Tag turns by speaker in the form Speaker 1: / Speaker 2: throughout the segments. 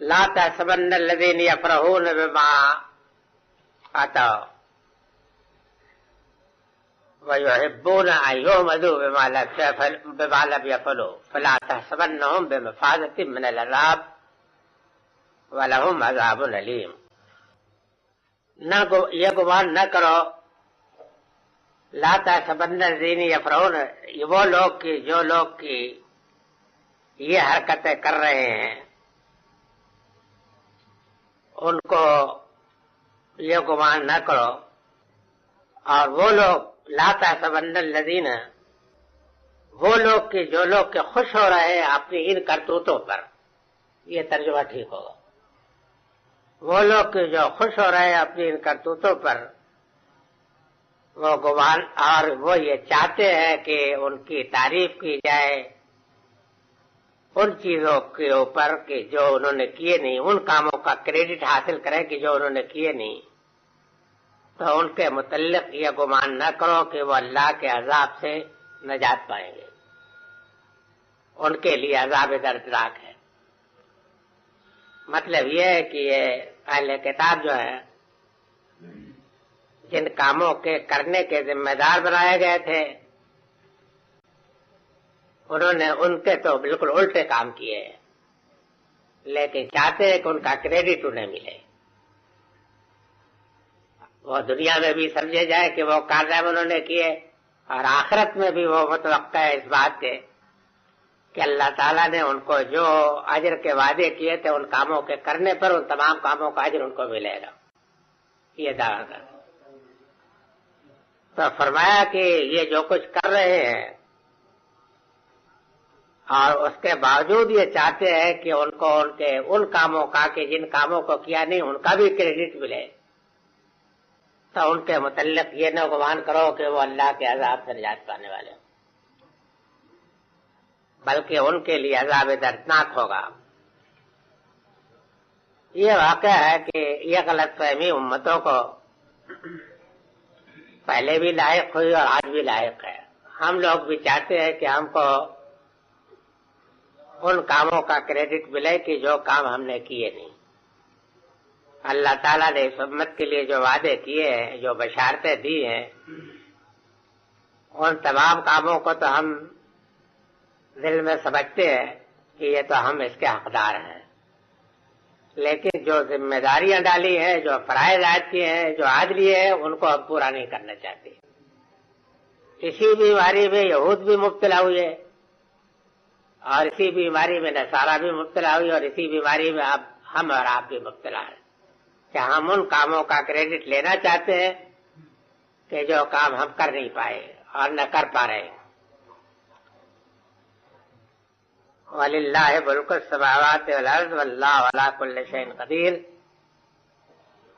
Speaker 1: لا تحسبن الذين يفرحون بما آتوا ويحبون أن يحمدوا بما لم يفعلوا فلا تحسبنهم بمفازة من العذاب ولهم عذاب أليم۔ یہ گمان نہ کرو، لا تحسبن الذين يفرحون، وہ لوگ کی جو لوگ کی یہ حرکتیں کر رہے ہیں ان کو یہ گمان نہ کرو، اور وہ لوگ لا تحسبن الذین، وہ لوگ کہ جو لوگ کے خوش ہو رہے ہیں اپنی ان کرتوتوں پر، یہ ترجمہ ٹھیک ہوگا، وہ لوگ کہ جو خوش ہو رہے ہیں اپنی ان کرتوتوں پر، وہ گمان اور وہ یہ چاہتے ہیں کہ ان کی تعریف کی جائے ان چیزوں کے اوپر کہ جو انہوں نے کیے نہیں، ان کاموں کا کریڈٹ حاصل کریں کہ جو انہوں نے کیے نہیں، تو ان کے متعلق یہ گمان نہ کرو کہ وہ اللہ کے عذاب سے نجات پائیں گے، ان کے لیے عذاب دردناک ہے۔ مطلب یہ ہے کہ یہ اہل کتاب جو ہے جن کاموں کے کرنے کے ذمہ دار بنائے گئے تھے انہوں نے ان کے تو بالکل الٹے کام کیے ہیں، لیکن چاہتے ہیں کہ ان کا کریڈٹ انہیں ملے، وہ دنیا میں بھی سمجھے جائے کہ وہ کارنامے انہوں نے کیے، اور آخرت میں بھی وہ متوقع ہے اس بات کے کہ اللہ تعالیٰ نے ان کو جو اجر کے وعدے کیے تھے ان کاموں کے کرنے پر ان تمام کاموں کا اجر ان کو ملے گا، یہ دعویٰ کر۔ تو فرمایا کہ یہ جو کچھ کر رہے ہیں اور اس کے باوجود یہ چاہتے ہیں کہ ان کو ان کے ان کاموں کا کہ جن کاموں کو کیا نہیں ان کا بھی کریڈٹ ملے، تو ان کے متعلق یہ نہ گمان کرو کہ وہ اللہ کے عذاب سے نجات پانے والے ہیں، بلکہ ان کے لیے عذاب دردناک ہوگا۔ یہ واقعہ ہے کہ یہ غلط فہمی امتوں کو پہلے بھی لاحق ہوئی اور آج بھی لاحق ہے۔ ہم لوگ بھی چاہتے ہیں کہ ہم کو ان کاموں کا کریڈٹ ملے کہ جو کام ہم نے کیے نہیں۔ اللہ تعالیٰ نے اس امت کے لیے جو وعدے کیے ہیں، جو بشارتیں دی ہیں، ان تمام کاموں کو تو ہم دل میں سمجھتے ہیں کہ یہ تو ہم اس کے حقدار ہیں، لیکن جو ذمہ داریاں ڈالی ہیں، جو فرائض عائد کیے ہیں، جو عادلی ہے، ان کو ہم پورا نہیں کرنا چاہتے۔ اسی بیماری میں یہود بھی مبتلا ہوئے اور اسی بیماری میں نصارہ بھی مبتلا ہوئی اور اسی بیماری میں اب ہم اور آپ بھی مبتلا ہیں کہ ہم ان کاموں کا کریڈٹ لینا چاہتے ہیں کہ جو کام ہم کر نہیں پائے اور نہ کر پا رہے ہیں۔ وَلِلَّهِ مُلْكُ السَّمَاوَاتِ وَالْأَرْضِ وَاللَّهُ عَلَىٰ كُلِّ شَيْءٍ قَدِيرٌ،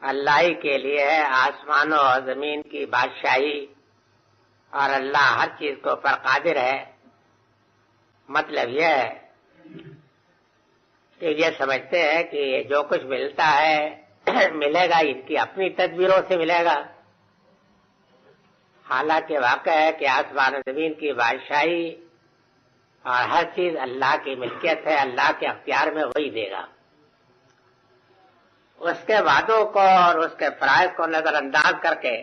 Speaker 1: اللہ ہی کے لیے ہے آسمانوں اور زمین کی بادشاہی اور اللہ ہر چیز کے اوپر قادر ہے۔ مطلب یہ ہے کہ یہ سمجھتے ہیں کہ جو کچھ ملتا ہے ملے گا ان کی اپنی تدبیروں سے ملے گا، حالانکہ واقع ہے کہ آسمان و زمین کی بادشاہی اور ہر چیز اللہ کی ملکیت ہے، اللہ کے اختیار میں وہی دے گا۔ اس کے وعدوں کو اور اس کے فرائض کو نظر انداز کر کے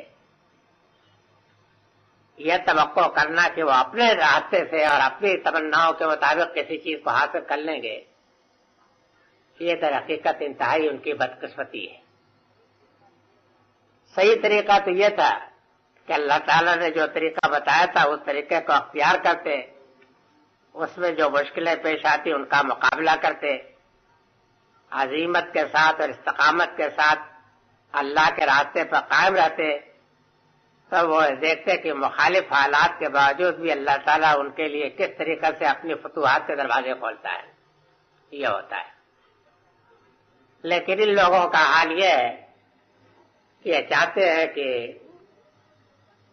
Speaker 1: یہ توقع کرنا کہ وہ اپنے راستے سے اور اپنی تمناؤں کے مطابق کسی چیز کو حاصل کر لیں گے، یہ در حقیقت انتہائی ان کی بدقسمتی ہے۔ صحیح طریقہ تو یہ تھا کہ اللہ تعالیٰ نے جو طریقہ بتایا تھا اس طریقے کو اختیار کرتے، اس میں جو مشکلیں پیش آتی ان کا مقابلہ کرتے، عزیمت کے ساتھ اور استقامت کے ساتھ اللہ کے راستے پر قائم رہتے، تو وہ دیکھتے کہ مخالف حالات کے باوجود بھی اللہ تعالیٰ ان کے لیے کس طریقے سے اپنی فتوحات کے دروازے کھولتا ہے، یہ ہوتا ہے۔ لیکن ان لوگوں کا حال یہ ہے کہ یہ چاہتے ہیں کہ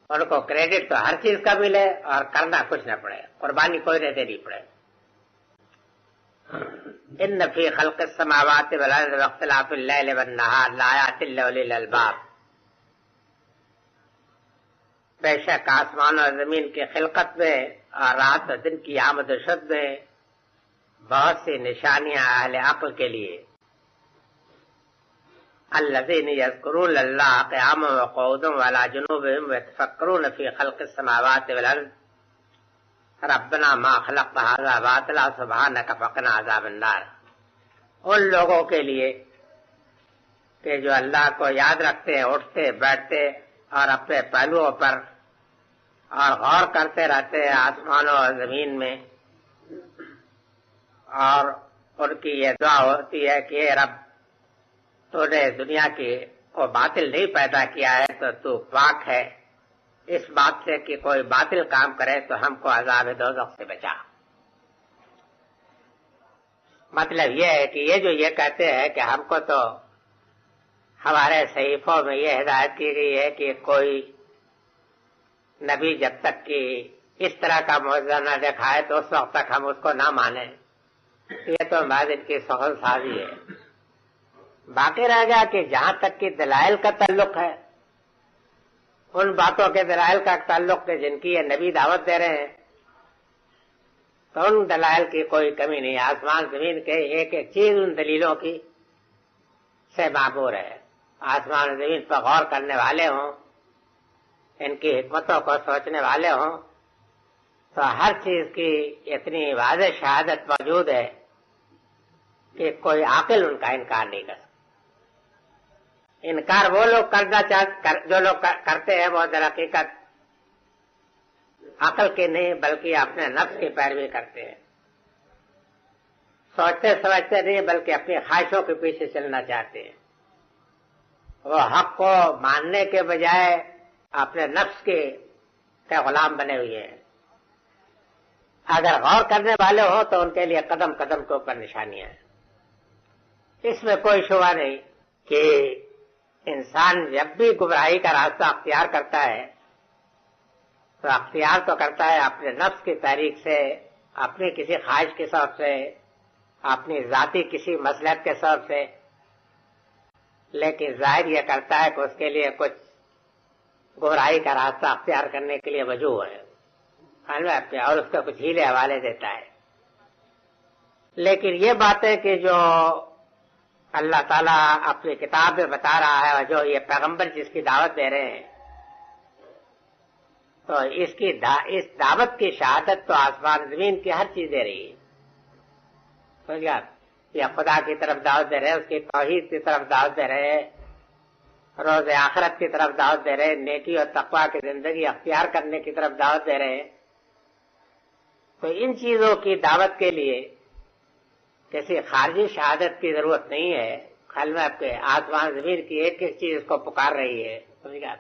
Speaker 1: ان کو کریڈٹ تو ہر چیز کا ملے اور کرنا کچھ نہ پڑے، قربانی کوئی نہ دینی پڑے۔ ان فی خلق السماوات والارض واختلاف اللیل والنہار لآیات لأولی الالباب، بے شک آسمان اور زمین کی خلقت میں اور رات اور دن کی آمد و شد میں بہت سی نشانیاں اہل عقل کے لیے الذین یذکرون اللہ قیاما وقعودا وعلی جنوبہم ویتفکرون فی خلق السماوات والارض ربنا ما خلقت ھذا باطلا سبحانک فقنا عذاب النار. ان لوگوں کے لیے کہ جو اللہ کو یاد رکھتے ہیں، اٹھتے بیٹھتے اور اپنے پہلوؤں پر اور غور کرتے رہتے ہیں آسمانوں اور زمین میں، اور ان کی یہ دعا ہوتی ہے کہ اے رب تو نے دنیا کی کو باطل نہیں پیدا کیا ہے تو پاک ہے اس بات سے کہ کوئی باطل کام کرے تو ہم کو عذاب دوزخ سے بچا. مطلب یہ ہے کہ یہ کہتے ہیں کہ ہم کو تو ہمارے صحیفوں میں یہ ہدایت کی گئی ہے کہ کوئی نبی جب تک کہ اس طرح کا معجزہ نہ دکھائے تو اس وقت تک ہم اس کو نہ مانیں. یہ تو بعد ان کی سخن سازی ہے. باقی رہ گیا کہ جہاں تک کہ دلائل کا تعلق ہے، ان باتوں کے دلائل کا تعلق ہے جن کی یہ نبی دعوت دے رہے ہیں، تو ان دلائل کی کوئی کمی نہیں. آسمان زمین کے ایک ایک چیز ان دلیلوں کی سے معمور ہے. آسمان زمین پر غور کرنے والے ہوں، ان کی حکمتوں کو سوچنے والے ہوں، تو ہر چیز کی اتنی واضح شہادت موجود ہے کہ کوئی عاقل ان کا انکار نہیں کر سکتا. انکار وہ لوگ جو لوگ کرتے ہیں وہ در حقیقت عقل کے نہیں بلکہ اپنے نفس کی پیروی کرتے ہیں. سوچتے سمجھتے نہیں بلکہ اپنی خواہشوں کے پیچھے چلنا چاہتے ہیں. وہ حق کو ماننے کے بجائے اپنے نفس کے غلام بنے ہوئے ہیں. اگر غور کرنے والے ہوں تو ان کے لیے قدم قدم کے اوپر نشانیاں ہیں. اس میں کوئی شبہ نہیں کہ انسان جب بھی گمراہی کا راستہ اختیار کرتا ہے تو اختیار تو کرتا ہے اپنے نفس کی تحریک سے، اپنی کسی خواہش کے سبب سے، اپنی ذاتی کسی مصلحت کے سبب سے، لیکن ظاہر یہ کرتا ہے کہ اس کے لیے کچھ گمراہی کا راستہ اختیار کرنے کے لیے وجوہ ہے اور اس کو کچھ ہیلے حوالے دیتا ہے. لیکن یہ باتیں کہ جو اللہ تعالیٰ اپنی کتاب میں بتا رہا ہے اور جو یہ پیغمبر جس کی دعوت دے رہے ہیں، تو اس دعوت کی شہادت تو آسمان زمین کی ہر چیز دے رہی ہے. سمجھ گیا؟ یہ خدا کی طرف دعوت دے رہے، اس کی توحید کی طرف دعوت دے رہے، روز آخرت کی طرف دعوت دے رہے، نیکی اور تقویٰ کی زندگی اختیار کرنے کی طرف دعوت دے رہے. تو ان چیزوں کی دعوت کے لیے کسی خارجی شہادت کی ضرورت نہیں ہے. خلوہ کے آسمان زمین کی ایک ایک چیز کو پکار رہی ہے. سمجھ گیا؟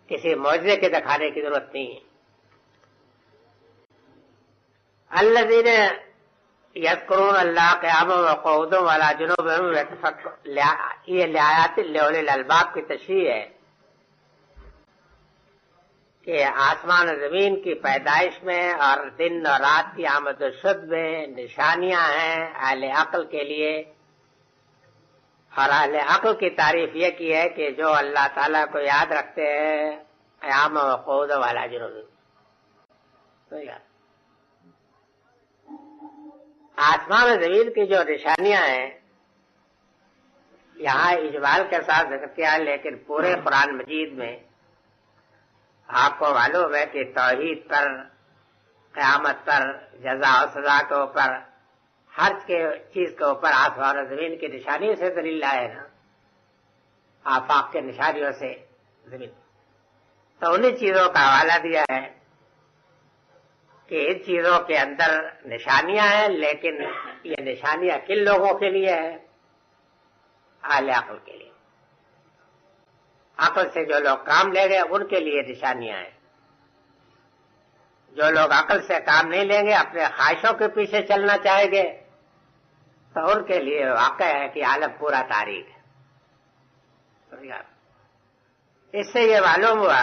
Speaker 1: کسی معجزے کے دکھانے کی ضرورت نہیں ہے. الذین یذکرون اللہ قیاما وقعودا وعلی جنوبہم ویتفکرون، یہ لآیات لأولی الالباب کی تشریح ہے کہ آسمان و زمین کی پیدائش میں اور دن اور رات کی آمد و شد میں نشانیاں ہیں اہل عقل کے لیے. اور اہل عقل کی تعریف یہ کی ہے کہ جو اللہ تعالیٰ کو یاد رکھتے ہیں قیام و قعود والا جنوب. آسمان و زمین کی جو نشانیاں ہیں یہاں اجمال کے ساتھ ذکر کیا، لیکن پورے قرآن مجید میں آپ کو معلوم ہے کہ توحید پر، قیامت پر، جزا و سزا کے اوپر، ہر چیز کے اوپر آسمان و زمین کی نشانیوں سے دلیل لائے نا، آفاق کے نشانیوں سے زمین. تو انہیں چیزوں کا حوالہ دیا ہے کہ ان چیزوں کے اندر نشانیاں ہیں، لیکن یہ نشانیاں کن لوگوں کے لیے ہیں؟ اہل عقل کے لیے. عقل سے جو لوگ کام لے گئے ان کے لیے نشانیاں ہیں. جو لوگ عقل سے کام نہیں لیں گے، اپنے خواہشوں کے پیچھے چلنا چاہیں گے، تو ان کے لیے واقع ہے کہ عالم پورا تاریخ ہے. اس سے یہ معلوم ہوا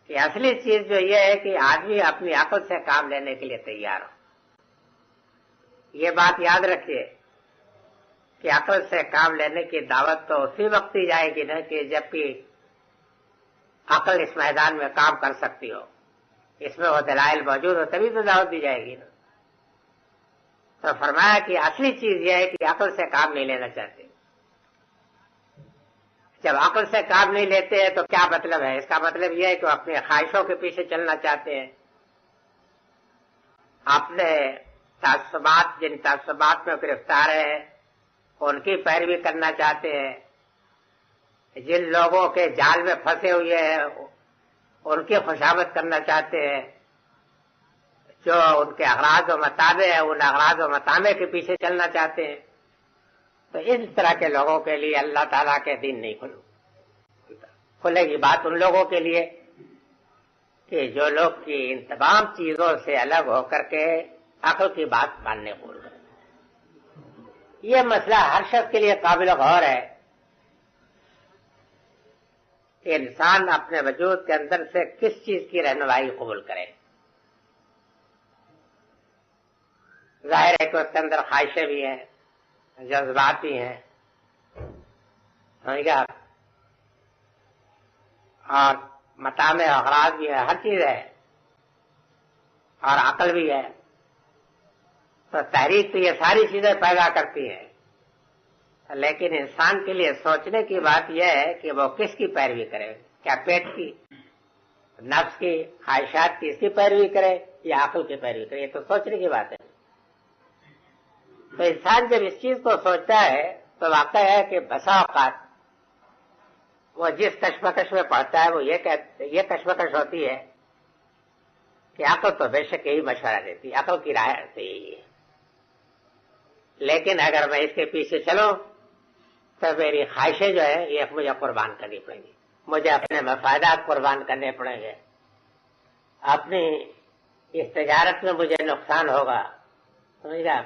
Speaker 1: کہ اصلی چیز جو یہ ہے کہ آدمی اپنی عقل سے کام لینے کے لیے تیار ہو. یہ بات یاد رکھیے کہ عقل سے کام لینے کی دعوت تو اسی وقت دی جائے گی نا کہ جب کہ عقل اس میدان میں کام کر سکتی ہو، اس میں وہ دلائل موجود ہو، تبھی تو دعوت دی جائے گی نا. تو فرمایا کہ اصلی چیز یہ ہے کہ عقل سے کام نہیں لینا چاہتے. جب عقل سے کام نہیں لیتے ہیں تو کیا مطلب ہے؟ اس کا مطلب یہ ہے کہ وہ اپنی خواہشوں کے پیچھے چلنا چاہتے ہیں، اپنے تعصبات، جن تعصبات میں گرفتار ہیں ان کی پیروی کرنا چاہتے ہیں، جن لوگوں کے جال میں پھنسے ہوئے ہیں ان کی خوشامد کرنا چاہتے ہیں، جو ان کے اغراض و مطالبے ہیں ان اغراض و مطالبے کے پیچھے چلنا چاہتے ہیں. تو اس طرح کے لوگوں کے لیے اللہ تعالیٰ کے دین نہیں کھلے گی. بات ان لوگوں کے لیے کہ جو لوگ کی ان تمام چیزوں سے الگ ہو کر کے عقل کی بات ماننے کو. یہ مسئلہ ہر شخص کے لیے قابل غور ہے کہ انسان اپنے وجود کے اندر سے کس چیز کی رہنمائی قبول کرے. ظاہر ہے کہ اس کے اندر خواہشیں بھی ہیں، جذبات بھی ہیں، سمجھ گیا، اور مطامع اغراض بھی ہے، ہر چیز ہے، اور عقل بھی ہے. تو تحریک تو یہ ساری چیزیں پیدا کرتی ہیں، لیکن انسان کے لیے سوچنے کی بات یہ ہے کہ وہ کس کی پیروی کرے. کیا پیٹ کی، نفس کی، خواہشات کی، اس کی پیروی کرے یا عقل کی پیروی کرے؟ یہ تو سوچنے کی بات ہے. تو انسان جب اس چیز کو سوچتا ہے تو واقع ہے کہ بسا اوقات وہ جس کشمکش میں پڑتا ہے وہ یہ کشمکش ہوتی ہے کہ عقل تو بے شک یہی مشورہ دیتی، عقل کی رائے تو یہی ہے، لیکن اگر میں اس کے پیچھے چلوں تو میری خواہشیں جو ہے یہ مجھے قربان کرنی پڑیں گی، مجھے اپنے مفادات قربان کرنے پڑیں گے، اپنی اس تجارت میں مجھے نقصان ہوگا، سمجھ گیا،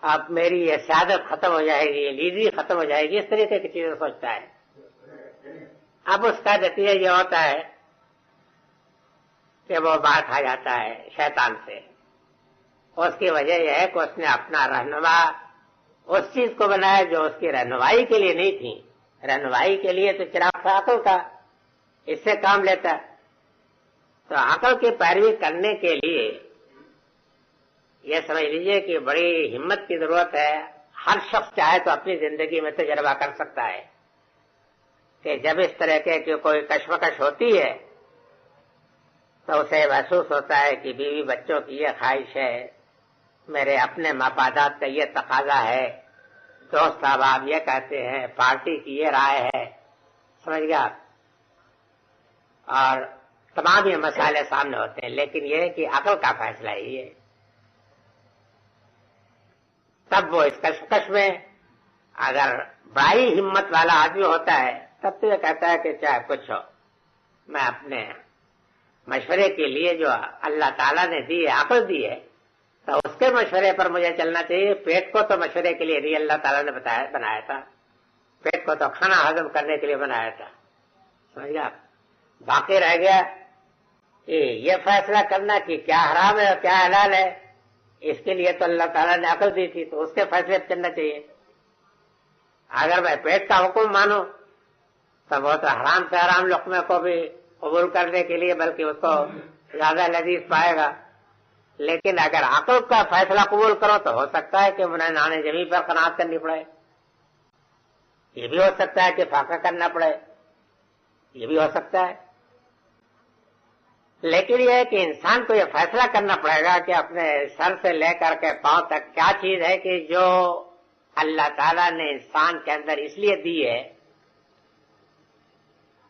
Speaker 1: اب میری یہ سعادت ختم ہو جائے گی، یہ لیزی ختم ہو جائے گی، اس طریقے کی چیزیں سوچتا ہے. اب اس کا نتیجہ یہ ہوتا ہے کہ وہ بات آ جاتا ہے شیطان سے. اس کی وجہ یہ ہے کہ اس نے اپنا رہنما اس چیز کو بنایا جو اس کی رہنمائی کے لیے نہیں تھی. رہنمائی کے لیے تو چراغ تھا عقل کا، اس سے کام لیتا. تو عقل کی پیروی کرنے کے لیے یہ سمجھ لیجئے کہ بڑی ہمت کی ضرورت ہے. ہر شخص چاہے تو اپنی زندگی میں تجربہ کر سکتا ہے کہ جب اس طرح کی کوئی کشمکش ہوتی ہے تو اسے محسوس ہوتا ہے کہ بیوی بچوں کی یہ خواہش ہے، میرے اپنے مفادات کا یہ تقاضا ہے، دوست احباب یہ کہتے ہیں، پارٹی کی یہ رائے ہے، سمجھ گیا، اور تمام یہ مسائل سامنے ہوتے ہیں. لیکن یہ ہے کہ عقل کا فیصلہ ہی ہے. تب وہ اس کشمکش میں اگر بڑی ہمت والا آدمی ہوتا ہے تب تو یہ کہتا ہے کہ چاہے کچھ ہو، میں اپنے مشورے کے لیے جو اللہ تعالیٰ نے دی ہے، عقل دی ہے، تو اس کے مشورے پر مجھے چلنا چاہیے. پیٹ کو تو مشورے کے لیے نہیں اللہ تعالیٰ نے بنایا تھا، پیٹ کو تو کھانا ہضم کرنے کے لیے بنایا تھا، سمجھ گیا. باقی رہ گیا کہ یہ فیصلہ کرنا کہ کیا حرام ہے اور کیا حلال ہے، اس کے لیے تو اللہ تعالیٰ نے عقل دی تھی، تو اس کے فیصلے پہ چلنا چاہیے. اگر میں پیٹ کا حکم مانوں تو وہ تو حرام سے حرام لقمے کو بھی قبول کرنے کے لیے بلکہ اس کو زیادہ لذیذ پائے گا. لیکن اگر عقل کا فیصلہ قبول کرو تو ہو سکتا ہے کہ انہیں نانے زمین پر قناعت کرنی پڑے، یہ بھی ہو سکتا ہے کہ فاقہ کرنا پڑے، یہ بھی ہو سکتا ہے. لیکن یہ ہے کہ انسان کو یہ فیصلہ کرنا پڑے گا کہ اپنے سر سے لے کر کے پاؤں تک کیا چیز ہے کہ جو اللہ تعالیٰ نے انسان کے اندر اس لیے دی ہے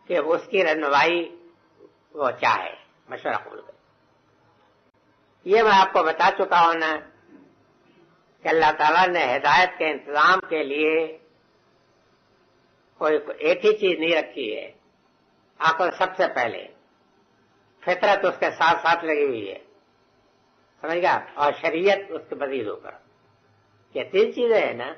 Speaker 1: کہ اس کی رہنمائی وہ چاہے، مشورہ قبول کرے. یہ میں آپ کو بتا چکا ہوں نا کہ اللہ تعالیٰ نے ہدایت کے انتظام کے لیے کوئی ایک ہی چیز نہیں رکھی ہے. عقل سب سے پہلے، فطرت اس کے ساتھ ساتھ لگی ہوئی ہے، سمجھ گیا، اور شریعت اس کے مزید اوپر. یہ تین چیزیں ہیں نا.